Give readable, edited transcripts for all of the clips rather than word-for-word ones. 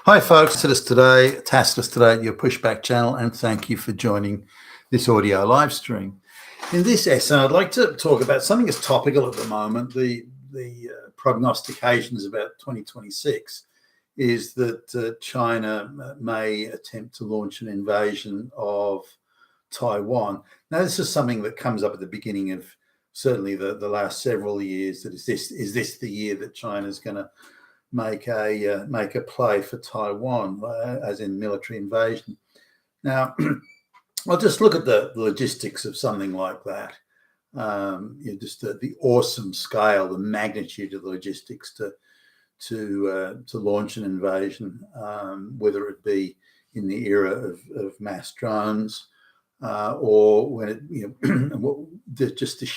Hi folks, Tacitus today at your Pushback channel, and thank you for joining this audio live stream. In this essay, I'd like to talk about something that's topical at the moment. The prognostications about 2026 is that China may attempt to launch an invasion of Taiwan. Now, this is something that comes up at the beginning of certainly the last several years. That is this the year that China's going to make a play for Taiwan, as in military invasion. Now, I'll just look at the logistics of something like that. Just the awesome scale, the magnitude of the logistics to launch an invasion, whether it be in the era of mass drones or when it, just the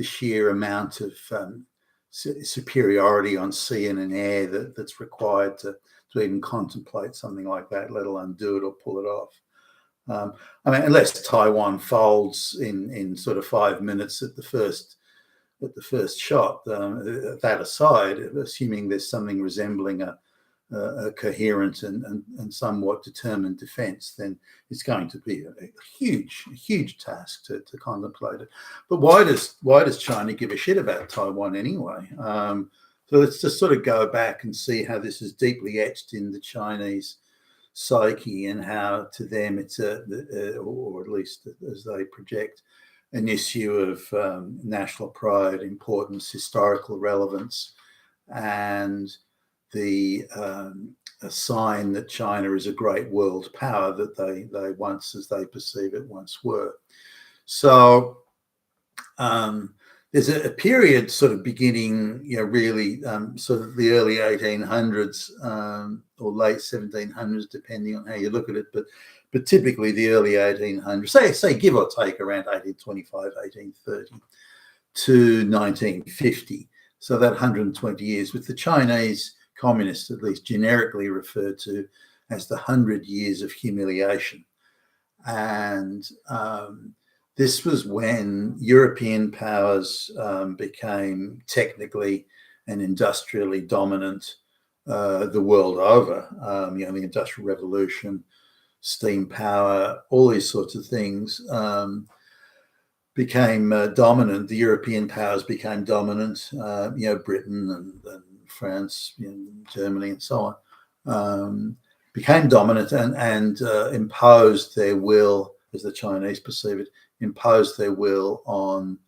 sheer amount of superiority on sea and in air that's required to even contemplate something like that, let alone do it or pull it off. Unless Taiwan folds in sort of 5 minutes at the first shot. That aside, assuming there's something resembling a coherent and somewhat determined defence, then it's going to be a huge task to contemplate it. But why does China give a shit about Taiwan anyway? So let's just sort of go back and see how this is deeply etched in the Chinese psyche, and how to them it's or at least as they project, an issue of national pride, importance, historical relevance, and a sign that China is a great world power that they once, as they perceive it, once were. So there's a period sort of beginning, really sort of the early 1800s or late 1700s, depending on how you look at it, but typically the early 1800s, say give or take around 1825, 1830 to 1950. So that 120 years, with the Chinese communists at least generically referred to as the 100 years of humiliation. And this was when European powers became technically and industrially dominant the world over. The Industrial Revolution, steam power, all these sorts of things became dominant. The European powers became dominant. Britain and France, Germany, and so on, became dominant and imposed their will, as the Chinese perceive it, imposed their will on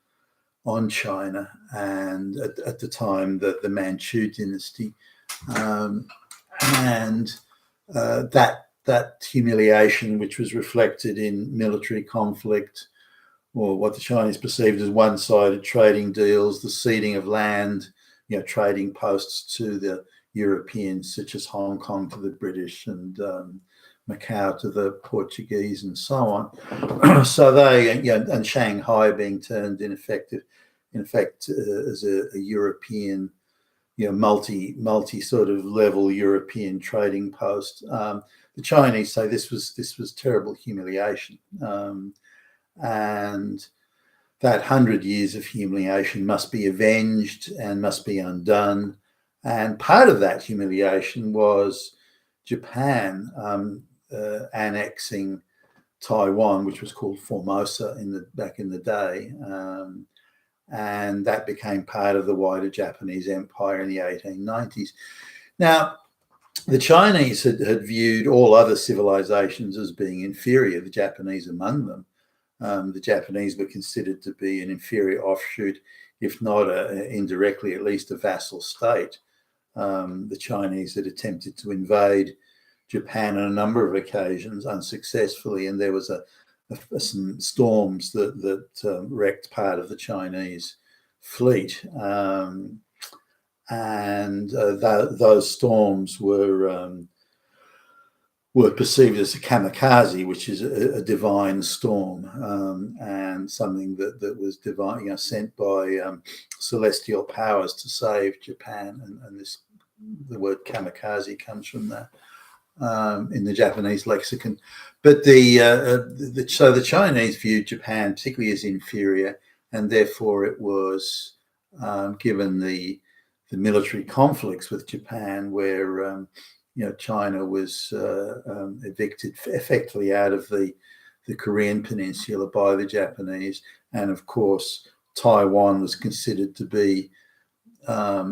China, and at the time the Manchu dynasty, and that humiliation, which was reflected in military conflict, or what the Chinese perceived as one-sided trading deals, the ceding of land, trading posts to the Europeans, such as Hong Kong to the British and Macau to the Portuguese, and so on. So they, and Shanghai being turned in effect as a European, multi sort of level European trading post. The Chinese say this was terrible humiliation, and that 100 years of humiliation must be avenged and must be undone. And part of that humiliation was Japan annexing Taiwan, which was called Formosa back in the day, and that became part of the wider Japanese empire in the 1890s. Now, the Chinese had viewed all other civilizations as being inferior, the Japanese among them. The Japanese were considered to be an inferior offshoot, if not indirectly, at least a vassal state. The Chinese had attempted to invade Japan on a number of occasions unsuccessfully, and there was some storms that wrecked part of the Chinese fleet, and those storms were perceived as a kamikaze, which is a divine storm, and something that was divine, sent by celestial powers to save Japan. And the word kamikaze comes from that in the Japanese lexicon. But so the Chinese viewed Japan particularly as inferior, and therefore it was given the military conflicts with Japan, where China was evicted effectively out of the Korean Peninsula by the Japanese, and of course Taiwan was considered to be a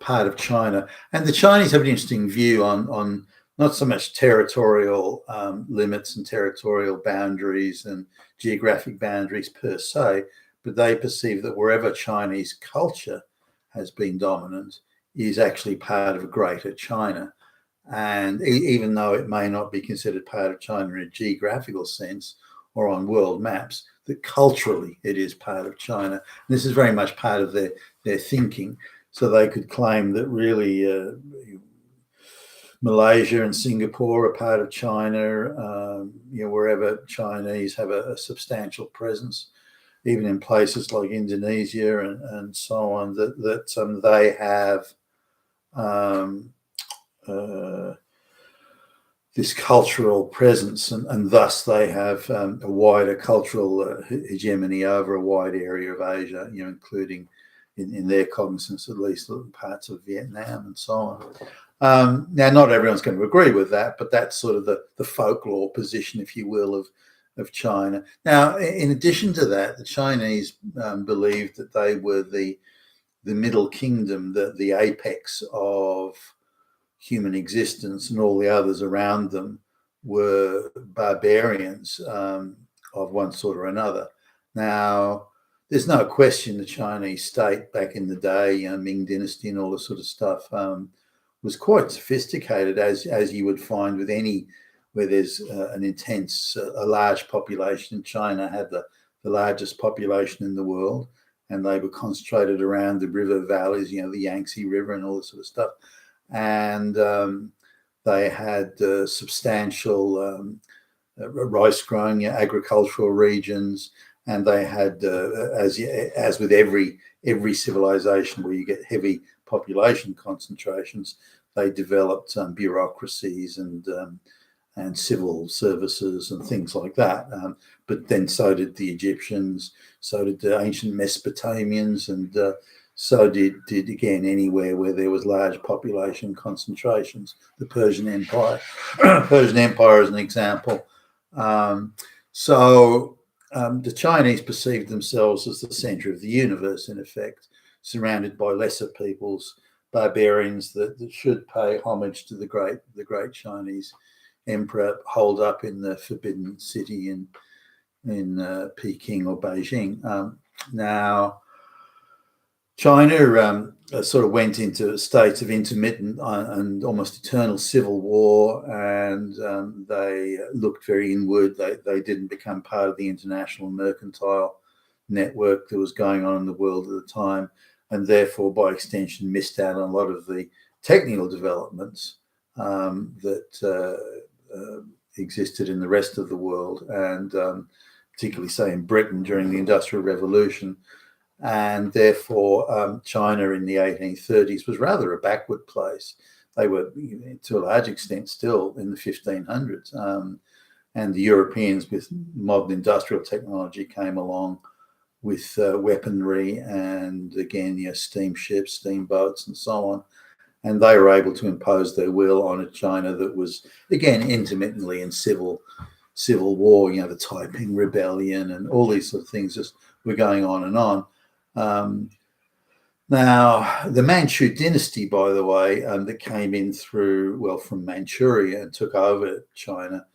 part of China. And the Chinese have an interesting view on not so much territorial limits and territorial boundaries and geographic boundaries per se, but they perceive that wherever Chinese culture has been dominant is actually part of Greater China. And even though it may not be considered part of China in a geographical sense or on world maps, that culturally it is part of China. And this is very much part of their thinking. So they could claim that really Malaysia and Singapore are part of China, wherever Chinese have a substantial presence, even in places like Indonesia and so on, that they have this cultural presence, and thus they have a wider cultural hegemony over a wide area of Asia, including in their cognizance at least parts of Vietnam and so on. Now, not everyone's going to agree with that, but that's sort of the folklore position, if you will, of China. Now, in addition to that, the Chinese believed that they were the middle kingdom, the apex of human existence, and all the others around them were barbarians of one sort or another. Now, there's no question the Chinese state back in the day, Ming Dynasty and all this sort of stuff, was quite sophisticated, as you would find with any where there's a large population. China had the largest population in the world, and they were concentrated around the river valleys, the Yangtze River and all this sort of stuff. And they had substantial rice growing agricultural regions, and they had, as with every civilization where you get heavy population concentrations, they developed bureaucracies and civil services and things like that. But then so did the Egyptians, so did the ancient Mesopotamians, and so did again anywhere where there was large population concentrations. The Persian Empire, Persian Empire is an example. The Chinese perceived themselves as the center of the universe, in effect, surrounded by lesser peoples, barbarians that should pay homage to the great Chinese emperor, holed up in the Forbidden City in Peking or Beijing. Now, China sort of went into states of intermittent and almost eternal civil war, and they looked very inward. They didn't become part of the international mercantile network that was going on in the world at the time, and therefore, by extension, missed out on a lot of the technical developments that existed in the rest of the world, and particularly, say, in Britain during the Industrial Revolution. And therefore, China in the 1830s was rather a backward place. They were, to a large extent, still in the 1500s. And the Europeans, with modern industrial technology, came along with weaponry and, again, steamships, steamboats, and so on. And they were able to impose their will on a China that was, again, intermittently in civil war. The Taiping Rebellion and all these sort of things just were going on and on. Now, the Manchu dynasty, by the way, that came in from Manchuria and took over China,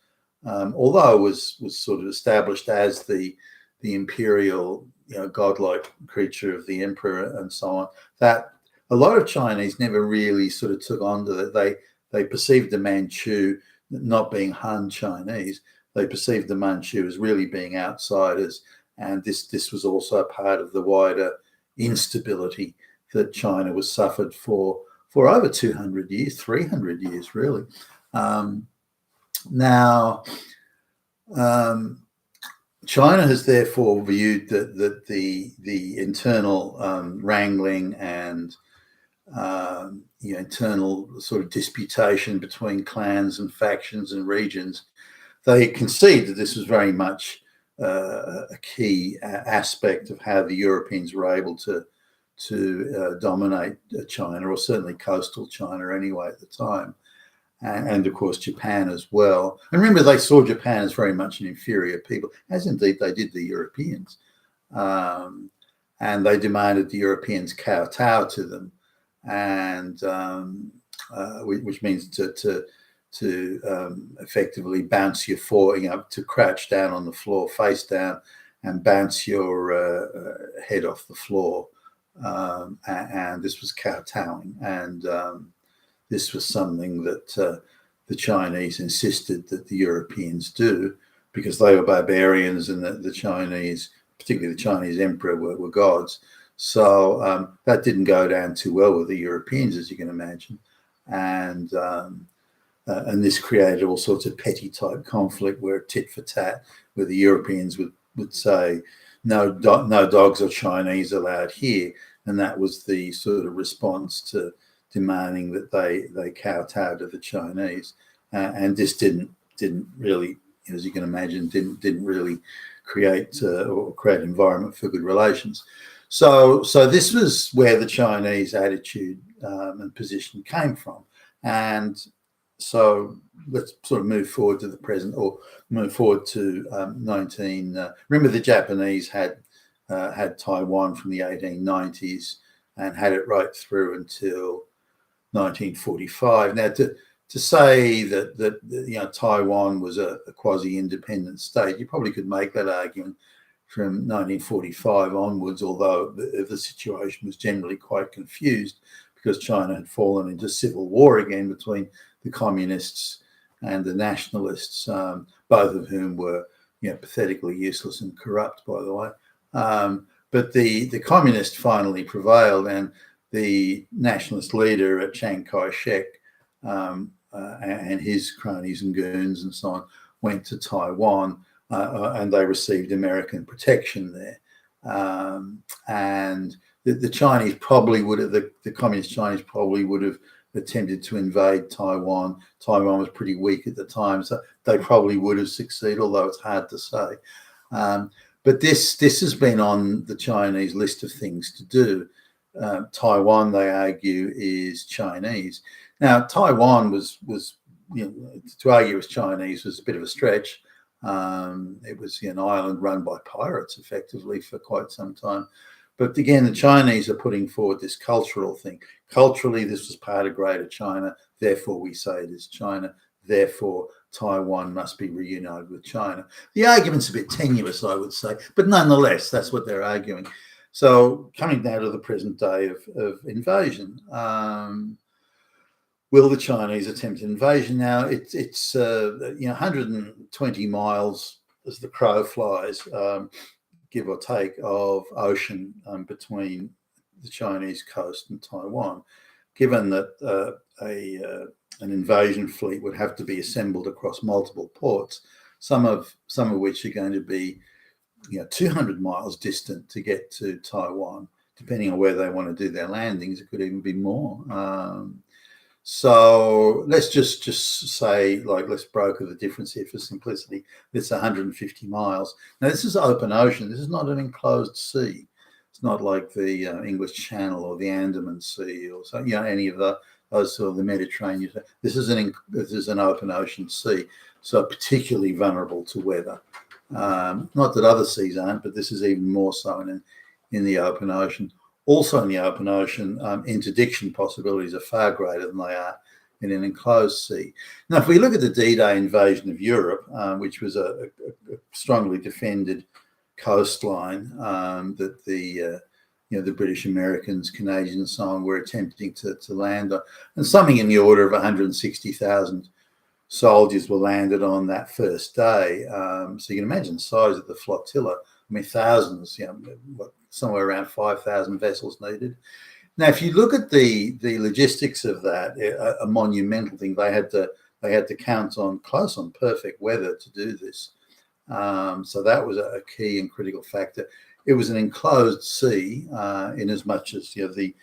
although it was sort of established as the imperial, godlike creature of the emperor and so on, that a lot of Chinese never really sort of took on to that. They perceived the Manchu not being Han Chinese. They perceived the Manchu as really being outsiders. And this was also a part of the wider instability that China was suffered for over 200 years, 300 years, really. Now, China has therefore viewed that the internal wrangling and internal sort of disputation between clans and factions and regions, they concede that this was very much a key aspect of how the Europeans were able to dominate China, or certainly coastal China anyway at the time. and of course Japan as well. And remember, they saw Japan as very much an inferior people, as indeed they did the Europeans. And they demanded the Europeans kowtow to them, and which means to effectively bounce your to crouch down on the floor, face down, and bounce your head off the floor. And this was kowtowing, and this was something that the Chinese insisted that the Europeans do, because they were barbarians, and the Chinese, particularly the Chinese emperor, were gods. So that didn't go down too well with the Europeans, as you can imagine, and this created all sorts of petty type conflict, where tit for tat, where the Europeans would say, no dogs or Chinese allowed here, and that was the sort of response to demanding that they kowtow to the Chinese, and this didn't really, as you can imagine, didn't really create environment for good relations. So this was where the Chinese attitude and position came from, and so let's sort of move forward to the present, or move forward to 19. Remember, the Japanese had Taiwan from the 1890s and had it right through until 1945. Now, to say that Taiwan was a quasi-independent state, you probably could make that argument from 1945 onwards, although the situation was generally quite confused, because China had fallen into civil war again between the communists and the nationalists, both of whom were pathetically useless and corrupt, by the way. But the communists finally prevailed, and the nationalist leader, Chiang Kai-shek, and his cronies and goons and so on, went to Taiwan, and they received American protection there. And the Chinese probably would have, the communist Chinese probably would have attempted to invade Taiwan. Taiwan was pretty weak at the time, so they probably would have succeeded, although it's hard to say. But this has been on the Chinese list of things to do. Taiwan, they argue, is Chinese. Now, Taiwan was to argue it was Chinese was a bit of a stretch. It was an island run by pirates, effectively, for quite some time. But again, the Chinese are putting forward this cultural thing. Culturally, this was part of Greater China. Therefore, we say it is China. Therefore, Taiwan must be reunited with China. The argument's a bit tenuous, I would say, but nonetheless, that's what they're arguing. So, coming down to the present day of invasion, will the Chinese attempt invasion? Now, it's 120 miles as the crow flies, give or take, of ocean between the Chinese coast and Taiwan. Given that an invasion fleet would have to be assembled across multiple ports, some of which are going to be 200 miles distant to get to Taiwan, depending on where they want to do their landings. It could even be more. So let's just say, let's broker the difference here for simplicity. It's 150 miles. Now, this is open ocean. This is not an enclosed sea. It's not like the English Channel or the Andaman Sea or any of those sort of the Mediterranean. This is an open ocean sea, so particularly vulnerable to weather. Not that other seas aren't, but this is even more so in the open ocean. Also in the open ocean, interdiction possibilities are far greater than they are in an enclosed sea. Now, if we look at the D-Day invasion of Europe, which was a strongly defended coastline that the British, Americans, Canadians, and so on were attempting to land on, and something in the order of 160,000 soldiers were landed on that first day. So you can imagine the size of the flotilla. I mean, thousands, somewhere around 5,000 vessels needed. Now, if you look at the logistics of that, a monumental thing. They had to count on close on perfect weather to do this. So that was a key and critical factor. It was an enclosed sea, in as much as the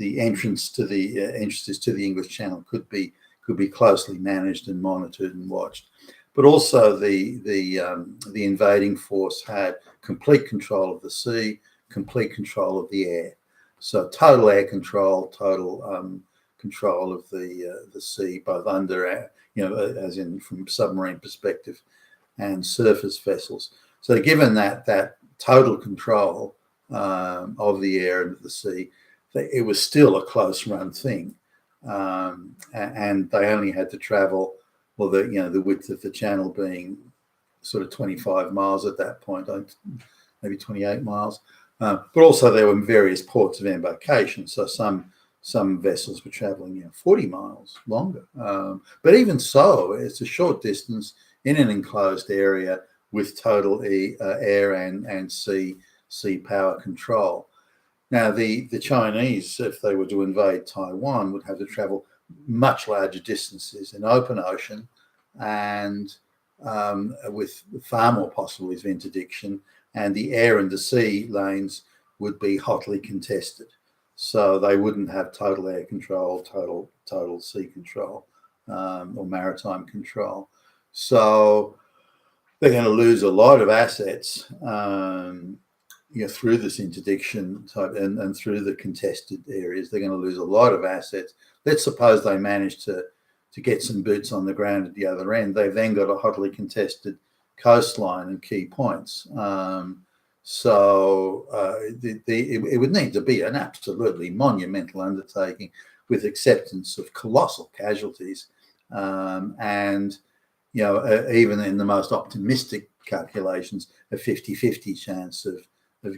entrances to the English Channel could be closely managed and monitored and watched. But also the invading force had complete control of the sea, complete control of the air. So total air control, total control of the sea, both under, as in from submarine perspective, and surface vessels. So given that total control of the air and of the sea, it was still a close-run thing, and they only had to travel, well, the width of the channel being sort of 25 miles at that point, maybe 28 miles. But also there were various ports of embarkation, so some vessels were traveling 40 miles longer. But even so, it's a short distance in an enclosed area with total air and sea power control. Now, the Chinese, if they were to invade Taiwan, would have to travel much larger distances in open ocean and with far more possibilities of interdiction, and the air and the sea lanes would be hotly contested. So they wouldn't have total air control, total sea control, or maritime control. So they're going to lose a lot of assets through this interdiction type and through the contested areas. They're going to lose a lot of assets. Let's suppose they manage to get some boots on the ground at the other end. They've then got a hotly contested coastline and key points. So it would need to be an absolutely monumental undertaking with acceptance of colossal casualties. And even in the most optimistic calculations, a 50-50 chance of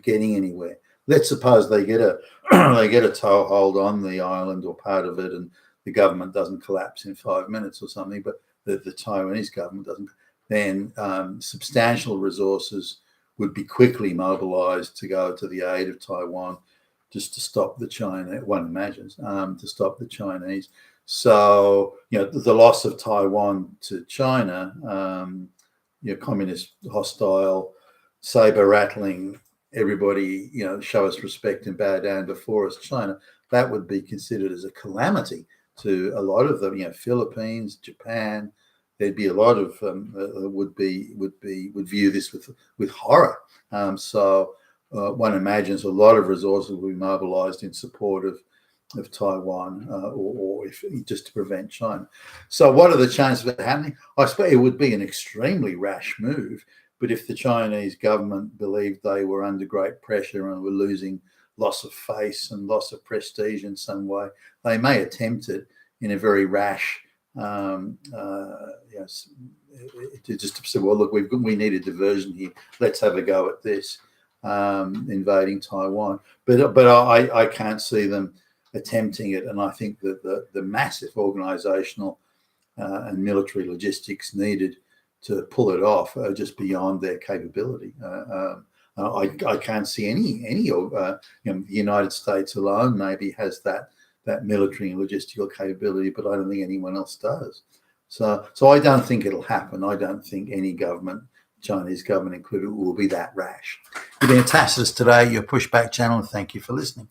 getting anywhere. Let's suppose they get a toehold on the island or part of it, and the government doesn't collapse in 5 minutes or something, but the Taiwanese government doesn't. Then substantial resources would be quickly mobilized to go to the aid of Taiwan, just to stop the China. One imagines to stop the Chinese. So the loss of Taiwan to China, communist hostile, saber rattling, everybody show us respect and bow down before us, China. That would be considered as a calamity to a lot of them. Philippines, Japan. There'd be a lot of would view this with horror. So one imagines a lot of resources will be mobilized in support of Taiwan, or if just to prevent China. So what are the chances of it happening? I suppose it would be an extremely rash move, but if the Chinese government believed they were under great pressure and were losing loss of face and loss of prestige in some way, they may attempt it in a very rash, just to say, well, look, we need a diversion here. Let's have a go at this, invading Taiwan. But I can't see them attempting it, and I think that the massive organizational and military logistics needed to pull it off are just beyond their capability. I can't see any the United States alone maybe has that military and logistical capability, but I don't think anyone else does. So I don't think it'll happen. I don't think any government, Chinese government included, will be that rash. You've been at Tacitus today, your pushback channel, and thank you for listening.